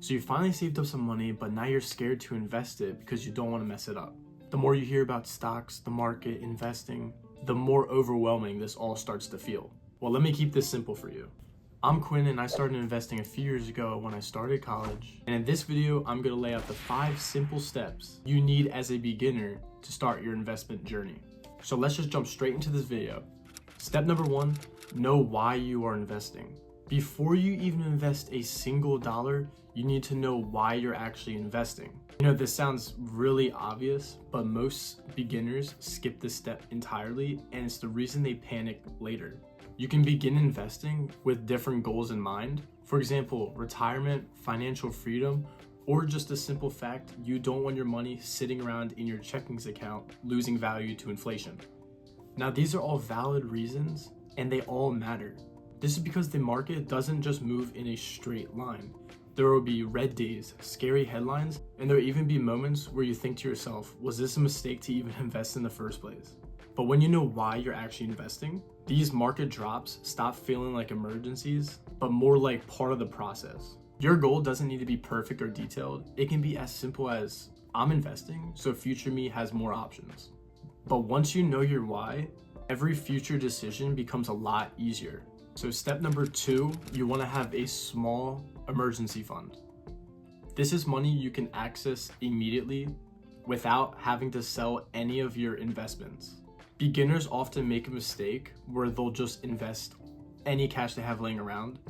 So you finally saved up some money, but now you're scared to invest it because you don't want to mess it up. The more you hear about stocks, the market, investing, the more overwhelming this all starts to feel. Well, let me keep this simple for you. I'm Quinn and I started investing a few years ago when I started college. And in this video, I'm going to lay out the 5 simple steps you need as a beginner to start your investment journey. So let's just jump straight into this video. Step number 1, know why you are investing. Before you even invest a single dollar, you need to know why you're actually investing. You know, this sounds really obvious, but most beginners skip this step entirely, and it's the reason they panic later. You can begin investing with different goals in mind. For example, retirement, financial freedom, or just the simple fact you don't want your money sitting around in your checkings account losing value to inflation. Now, these are all valid reasons, and they all matter. This is because the market doesn't just move in a straight line. There will be red days, scary headlines, and there will even be moments where you think to yourself, was this a mistake to even invest in the first place? But when you know why you're actually investing, these market drops stop feeling like emergencies, but more like part of the process. Your goal doesn't need to be perfect or detailed. It can be as simple as, I'm investing so future me has more options. But once you know your why, every future decision becomes a lot easier. So step number 2, you want to have a small emergency fund. This is money you can access immediately without having to sell any of your investments. Beginners often make a mistake where they'll just invest any cash they have laying around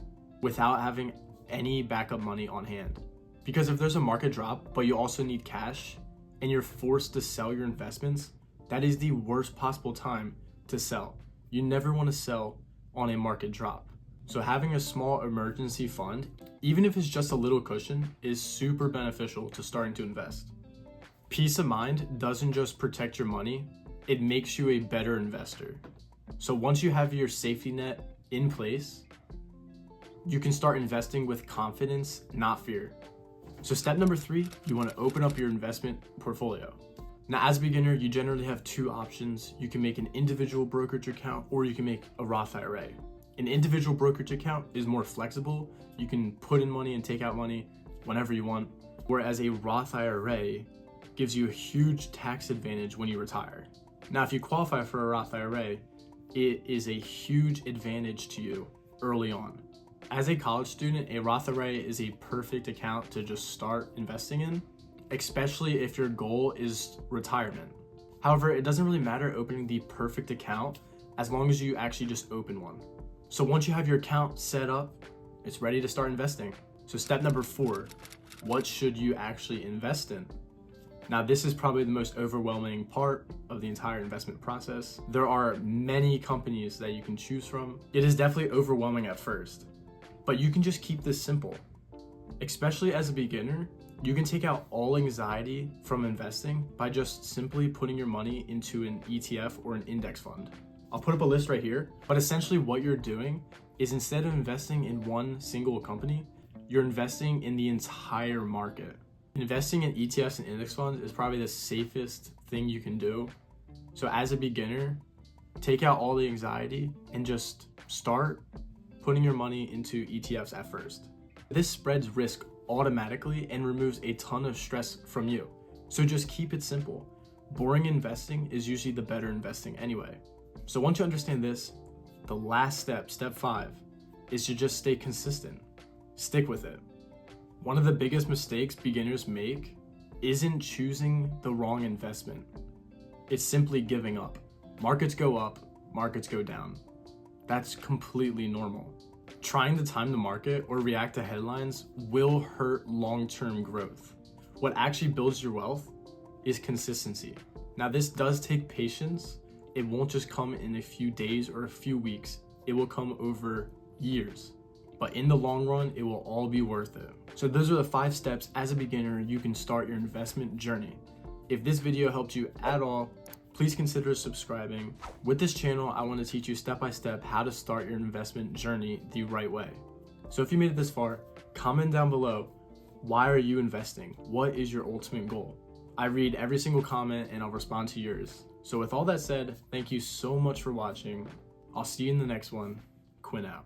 without having any backup money on hand. Because if there's a market drop, but you also need cash and you're forced to sell your investments, that is the worst possible time to sell. You never want to sell on a market drop. So having a small emergency fund, even if it's just a little cushion, is super beneficial to starting to invest. Peace of mind doesn't just protect your money, it makes you a better investor. So once you have your safety net in place, you can start investing with confidence, not fear. So step number 3, you want to open up your investment portfolio. Now, as a beginner, you generally have 2 options. You can make an individual brokerage account or you can make a Roth IRA. An individual brokerage account is more flexible. You can put in money and take out money whenever you want. Whereas a Roth IRA gives you a huge tax advantage when you retire. Now, if you qualify for a Roth IRA, it is a huge advantage to you early on. As a college student, a Roth IRA is a perfect account to just start investing in, especially if your goal is retirement. However, it doesn't really matter opening the perfect account as long as you actually just open one. So once you have your account set up, it's ready to start investing. So step number 4, what should you actually invest in? Now, this is probably the most overwhelming part of the entire investment process. There are many companies that you can choose from. It is definitely overwhelming at first, but you can just keep this simple. Especially as a beginner, you can take out all anxiety from investing by just simply putting your money into an ETF or an index fund. I'll put up a list right here, but essentially what you're doing is instead of investing in one single company, you're investing in the entire market. Investing in ETFs and index funds is probably the safest thing you can do. So as a beginner, take out all the anxiety and just start putting your money into ETFs at first. This spreads risk automatically and removes a ton of stress from you. So just keep it simple. Boring investing is usually the better investing anyway. So once you understand this, the last step, step 5, is to just stay consistent. Stick with it. One of the biggest mistakes beginners make isn't choosing the wrong investment. It's simply giving up. Markets go up, markets go down. That's completely normal. Trying to time the market or react to headlines will hurt long-term growth. What actually builds your wealth is consistency. Now, this does take patience. It won't just come in a few days or a few weeks. It will come over years. But in the long run, it will all be worth it. So those are the 5 steps as a beginner you can start your investment journey. If this video helped you at all, please consider subscribing. With this channel, I want to teach you step by step how to start your investment journey the right way. So if you made it this far, comment down below, why are you investing? What is your ultimate goal? I read every single comment and I'll respond to yours. So with all that said, thank you so much for watching. I'll see you in the next one. Quinn out.